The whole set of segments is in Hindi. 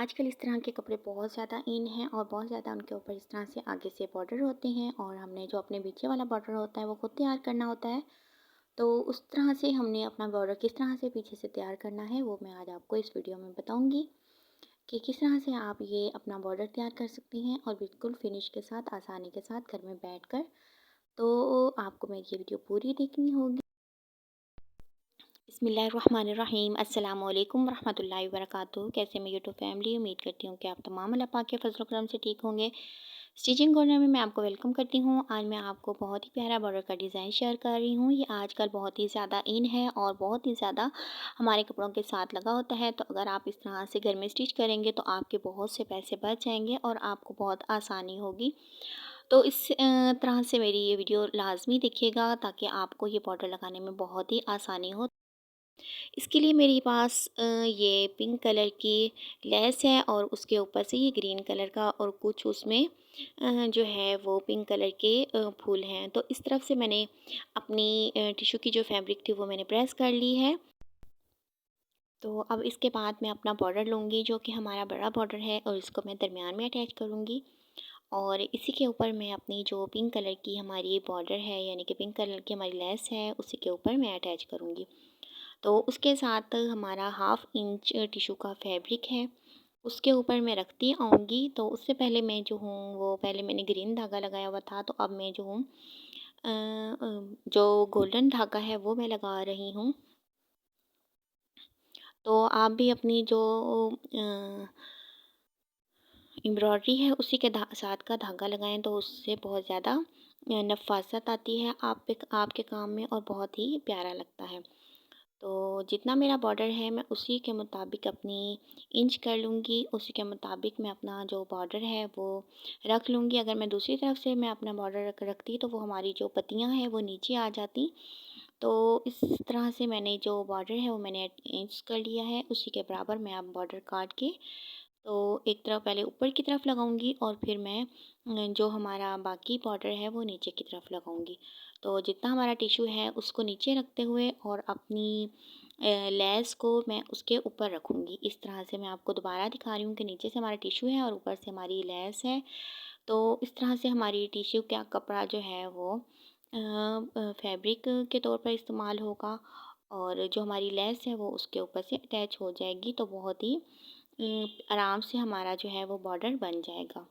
आजकल इस तरह के कपड़े बहुत ज़्यादा इन हैं और बहुत ज़्यादा उनके ऊपर इस तरह से आगे से बॉर्डर होते हैं और हमने जो अपने पीछे वाला बॉर्डर होता है वो खुद तैयार करना होता है। तो उस तरह से हमने अपना बॉर्डर किस तरह से पीछे से तैयार करना है वो मैं आज आपको इस वीडियो में बताऊंगी कि किस तरह से आप ये अपना बॉर्डर तैयार कर सकते हैं और बिल्कुल फिनिश के साथ आसानी के साथ घर में बैठकर। तो आपको मेरी ये वीडियो पूरी देखनी होगी। बिस्मिल्लाहिर्रहमानिर्रहीम, अस्सलाम वालेकुम रहमतुल्लाहि वबरकातुहू। कैसे मैं यूट्यूब फैमिली, उम्मीद करती हूँ कि आप तमाम अल्लाह पाक के फजल करम से ठीक होंगे। स्टिचिंग कॉर्नर में मैं आपको वेलकम करती हूँ। आज मैं आपको बहुत ही प्यारा बॉर्डर का डिज़ाइन शेयर कर रही हूँ। ये आजकल बहुत ही ज़्यादा इन है और बहुत ही ज़्यादा हमारे कपड़ों के साथ लगा होता है। तो अगर आप इस तरह से घर में स्टिच करेंगे तो आपके बहुत से पैसे बच जाएंगे और आपको बहुत आसानी होगी। तो इस तरह से मेरी ये वीडियो लाजमी देखिएगा ताकि आपको ये बॉर्डर लगाने में बहुत ही आसानी हो। इसके लिए मेरे पास ये पिंक कलर की लेस है और उसके ऊपर से ये ग्रीन कलर का और कुछ उसमें जो है वो पिंक कलर के फूल हैं। तो इस तरफ से मैंने अपनी टिश्यू की जो फैब्रिक थी वो मैंने प्रेस कर ली है। तो अब इसके बाद मैं अपना बॉर्डर लूँगी जो कि हमारा बड़ा बॉर्डर है और इसको मैं दरमियान में अटैच करूँगी। और इसी के ऊपर मैं अपनी जो पिंक कलर की हमारी बॉर्डर है यानी कि पिंक कलर की हमारी लेस है उसी के ऊपर मैं अटैच करूँगी। तो उसके साथ हमारा हाफ़ इंच टिश्यू का फैब्रिक है, उसके ऊपर मैं रखती आऊँगी। तो उससे पहले मैं जो हूँ वो पहले मैंने ग्रीन धागा लगाया हुआ था, तो अब मैं जो हूँ जो गोल्डन धागा है वो मैं लगा रही हूँ। तो आप भी अपनी जो अ, एम्ब्रॉयडरी है उसी के साथ का धागा लगाएं तो उससे बहुत ज़्यादा नफ़ासत आती है आपके काम में और बहुत ही प्यारा लगता है। तो जितना मेरा बॉर्डर है मैं उसी के मुताबिक अपनी इंच कर लूँगी, उसी के मुताबिक मैं अपना जो बॉर्डर है वो रख लूँगी। अगर मैं दूसरी तरफ से मैं अपना बॉर्डर रखती तो वो हमारी जो पत्तियाँ हैं वो नीचे आ जाती। तो इस तरह से मैंने जो बॉर्डर है वो मैंने इंच कर लिया है, उसी के बराबर मैं अब बॉर्डर काट के तो एक तरफ पहले ऊपर की तरफ लगाऊंगी और फिर मैं जो हमारा बाकी बॉर्डर है वो नीचे की तरफ लगाऊंगी। तो जितना हमारा टिश्यू है उसको नीचे रखते हुए और अपनी लेस को मैं उसके ऊपर रखूँगी। इस तरह से मैं आपको दोबारा दिखा रही हूँ कि नीचे से हमारा टिश्यू है और ऊपर से हमारी लेस है। तो इस तरह से हमारी टिश्यू का कपड़ा जो है वो फैब्रिक के तौर पर इस्तेमाल होगा और जो हमारी लेस है वो उसके ऊपर से अटैच हो जाएगी। तो बहुत ही आराम से हमारा जो है वो बॉर्डर बन जाएगा।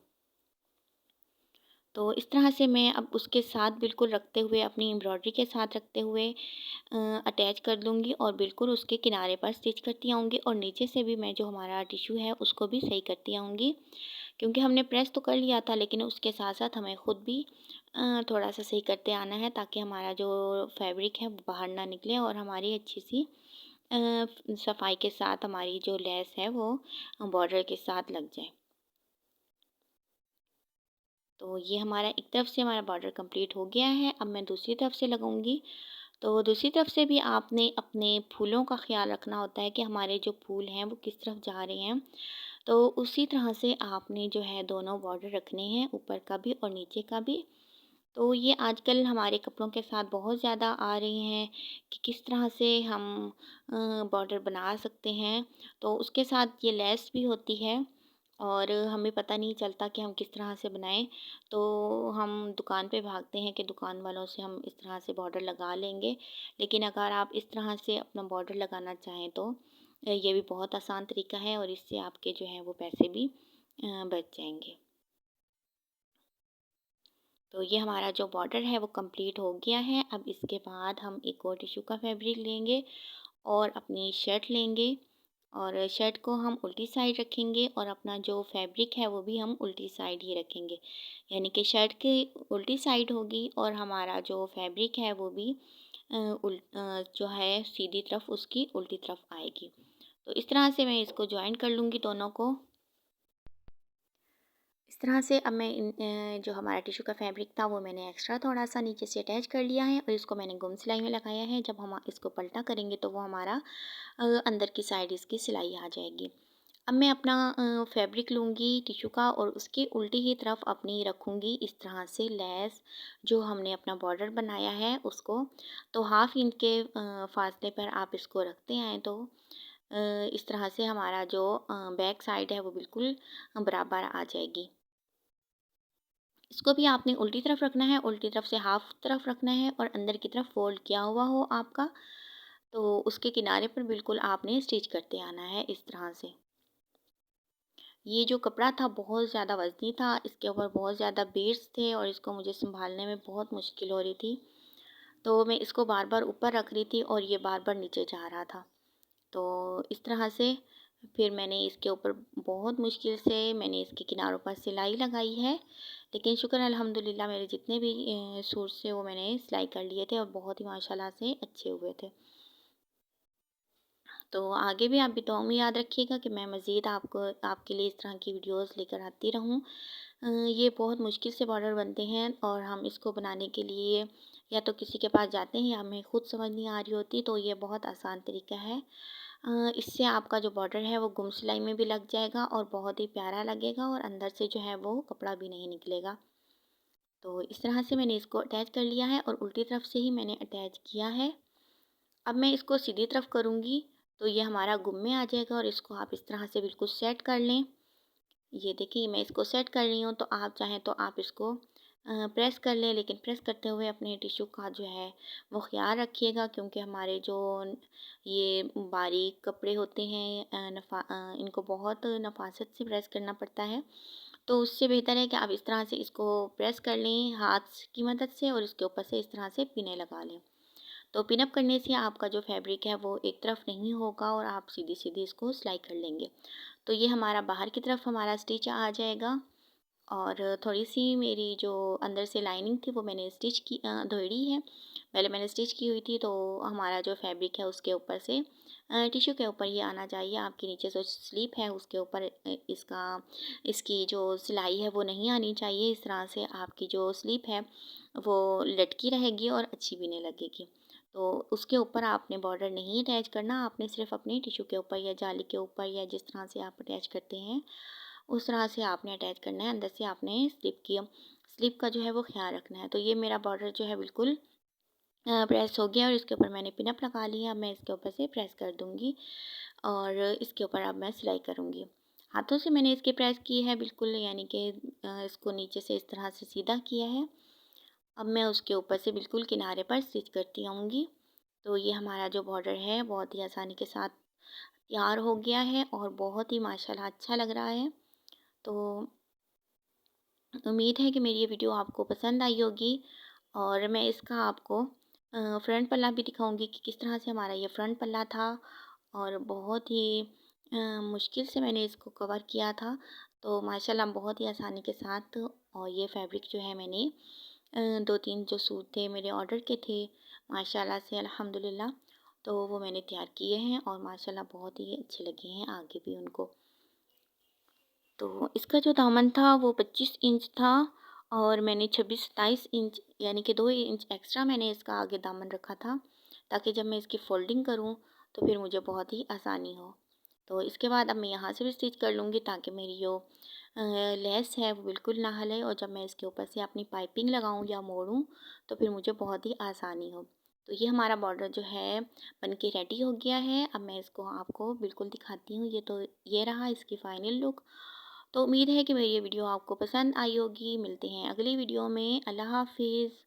तो इस तरह से मैं अब उसके साथ बिल्कुल रखते हुए अपनी एम्ब्रॉयडरी के साथ रखते हुए अटैच कर दूँगी और बिल्कुल उसके किनारे पर स्टिच करती आऊँगी और नीचे से भी मैं जो हमारा टिश्यू है उसको भी सही करती आऊँगी। क्योंकि हमने प्रेस तो कर लिया था लेकिन उसके साथ-साथ हमें ख़ुद भी थोड़ा-सा सही करते आना है ताकि हमारा जो फैब्रिक है वो बाहर ना निकले और हमारी अच्छी-सी सफाई के साथ हमारी जो लेस है वो बॉर्डर के साथ लग जाए। तो ये हमारा एक तरफ से हमारा बॉर्डर कंप्लीट हो गया है। अब मैं दूसरी तरफ से लगाऊंगी। तो दूसरी तरफ से भी आपने अपने फूलों का ख्याल रखना होता है कि हमारे जो फूल हैं वो किस तरफ जा रहे हैं। तो उसी तरह से आपने जो है दोनों बॉर्डर रखने हैं, ऊपर का भी और नीचे का भी। तो ये आजकल हमारे कपड़ों के साथ बहुत ज़्यादा आ रही हैं कि किस तरह से हम बॉर्डर बना सकते हैं। तो उसके साथ ये लेस भी होती है और हमें पता नहीं चलता कि हम किस तरह से बनाएं। तो हम दुकान पे भागते हैं कि दुकान वालों से हम इस तरह से बॉर्डर लगा लेंगे। लेकिन अगर आप इस तरह से अपना बॉर्डर लगाना चाहें तो ये भी बहुत आसान तरीका है और इससे आपके जो है वो पैसे भी बच जाएंगे। तो ये हमारा जो बॉर्डर है वो कंप्लीट हो गया है। अब इसके बाद हम एक और टिश्यू का फैब्रिक लेंगे और अपनी शर्ट लेंगे और शर्ट को हम उल्टी साइड रखेंगे और अपना जो फैब्रिक है वो भी हम उल्टी साइड ही रखेंगे। यानी कि शर्ट की उल्टी साइड होगी और हमारा जो फैब्रिक है वो भी जो है सीधी तरफ उसकी उल्टी तरफ आएगी। तो इस तरह से मैं इसको जॉइन कर लूँगी दोनों को। इस तरह से अब मैं जो हमारा टिश्यू का फैब्रिक था वो मैंने एक्स्ट्रा थोड़ा सा नीचे से अटैच कर लिया है और इसको मैंने गुम सिलाई में लगाया है। जब हम इसको पलटा करेंगे तो वो हमारा अंदर की साइड इसकी सिलाई आ जाएगी। अब मैं अपना फैब्रिक लूँगी टिश्यू का और उसकी उल्टी ही तरफ अपनी रखूँगी इस तरह से लेस जो हमने अपना बॉर्डर बनाया है उसको। तो हाफ़ इंच के फासले पर आप इसको रखते आएँ तो इस तरह से हमारा जो बैक साइड है वो बिल्कुल बराबर आ जाएगी। इसको भी आपने उल्टी तरफ रखना है, उल्टी तरफ से हाफ तरफ रखना है और अंदर की तरफ फ़ोल्ड किया हुआ हो आपका, तो उसके किनारे पर बिल्कुल आपने स्टिच करते आना है इस तरह से। ये जो कपड़ा था बहुत ज़्यादा वज़नी था, इसके ऊपर बहुत ज़्यादा बीड्स थे और इसको मुझे सँभालने में बहुत मुश्किल हो रही थी। तो मैं इसको बार-बार ऊपर रख रही थी और ये बार-बार नीचे जा रहा था। तो इस तरह से फिर मैंने इसके ऊपर बहुत मुश्किल से मैंने इसके किनारों पर सिलाई लगाई है। लेकिन शुक्र अल्हम्दुलिल्लाह मेरे जितने भी सूट्स थे वो मैंने सिलाई कर लिए थे और बहुत ही माशाल्लाह से अच्छे हुए थे। तो आगे भी आप दुआओं में याद रखिएगा कि मैं मज़ीद आपको आपके लिए इस तरह की वीडियोज़ लेकर आती रहूँ। ये बहुत मुश्किल से बॉर्डर बनते हैं और हम इसको बनाने के लिए या तो किसी के पास जाते हैं या हमें खुद समझ नहीं आ रही होती, तो ये बहुत आसान तरीका है। इससे आपका जो बॉर्डर है वो गुम सिलाई में भी लग जाएगा और बहुत ही प्यारा लगेगा और अंदर से जो है वो कपड़ा भी नहीं निकलेगा। तो इस तरह से मैंने इसको अटैच कर लिया है और उल्टी तरफ से ही मैंने अटैच किया है। अब मैं इसको सीधी तरफ करूँगी तो ये हमारा गुम में आ जाएगा और इसको आप इस तरह से बिल्कुल सेट कर लें। ये देखिए मैं इसको सेट कर रही हूँ, तो आप चाहें तो आप इसको प्रेस कर लें, लेकिन प्रेस करते हुए अपने टिश्यू का जो है वो ख़्याल रखिएगा, क्योंकि हमारे जो ये बारीक कपड़े होते हैं इनको बहुत नफ़ासत से प्रेस करना पड़ता है। तो उससे बेहतर है कि आप इस तरह से इसको प्रेस कर लें हाथ की मदद से और इसके ऊपर से इस तरह से पिनें लगा लें। तो पिन अप करने से आपका जो फैब्रिक है वो एक तरफ नहीं होगा और आप सीधी-सीधी इसको सिलाई कर लेंगे। तो ये हमारा बाहर की तरफ हमारा स्टिच आ जाएगा और थोड़ी-सी मेरी जो अंदर से लाइनिंग थी वो मैंने धोड़ी है। पहले मैंने स्टिच की हुई थी, तो हमारा जो फैब्रिक है उसके ऊपर से टिश्यू के ऊपर ही आना चाहिए। आपके नीचे जो स्लीप है उसके ऊपर इसकी जो सिलाई है वो नहीं आनी चाहिए। इस तरह से आपकी जो स्लीप है वो लटकी रहेगी और अच्छी भी नहीं लगेगी। तो उसके ऊपर आपने बॉर्डर नहीं अटैच करना, आपने सिर्फ़ अपने टिश्यू के ऊपर या जाली के ऊपर या जिस तरह से आप अटैच करते हैं उस तरह से आपने अटैच करना है। अंदर से आपने स्लिप का जो है वो ख़्याल रखना है। तो ये मेरा बॉर्डर जो है बिल्कुल प्रेस हो गया और इसके ऊपर मैंने पिन अप लगा लिया। अब मैं इसके ऊपर से प्रेस कर दूँगी और इसके ऊपर अब मैं सिलाई करूँगी। हाथों से मैंने इसके प्रेस की है बिल्कुल, यानी कि इसको नीचे से इस तरह से सीधा किया है। अब मैं उसके ऊपर से बिल्कुल किनारे पर स्टिच करती आऊँगी। तो ये हमारा जो बॉर्डर है बहुत ही आसानी के साथ तैयार हो गया है और बहुत ही माशाल्लाह अच्छा लग रहा है। तो उम्मीद है कि मेरी ये वीडियो आपको पसंद आई होगी और मैं इसका आपको फ्रंट पल्ला भी दिखाऊंगी कि किस तरह से हमारा ये फ्रंट पल्ला था और बहुत ही मुश्किल से मैंने इसको कवर किया था। तो माशाल्लाह बहुत ही आसानी के साथ, और ये फैब्रिक जो है मैंने 2-3 जो सूट थे मेरे ऑर्डर के थे माशाल्लाह से अल्हम्दुलिल्लाह, तो वो मैंने तैयार किए हैं और माशाल्लाह बहुत ही अच्छे लगे हैं आगे भी उनको। तो इसका जो दामन था वो 25 इंच था और मैंने 26-27 इंच यानी कि 2 इंच एक्स्ट्रा मैंने इसका आगे दामन रखा था, ताकि जब मैं इसकी फ़ोल्डिंग करूँ तो फिर मुझे बहुत ही आसानी हो। तो इसके बाद अब मैं यहाँ से भी स्टिच कर लूँगी ताकि मेरी जो लेस है वो बिल्कुल ना हिले और जब मैं इसके ऊपर से अपनी पाइपिंग लगाऊँ या मोड़ूँ तो फिर मुझे बहुत ही आसानी हो। तो ये हमारा बॉर्डर जो है बन के रेडी हो गया है। अब मैं इसको आपको बिल्कुल दिखाती हूँ। ये रहा इसकी फ़ाइनल लुक। तो उम्मीद है कि मेरी ये वीडियो आपको पसंद आई होगी। मिलते हैं अगली वीडियो में। अल्लाह हाफ़िज़।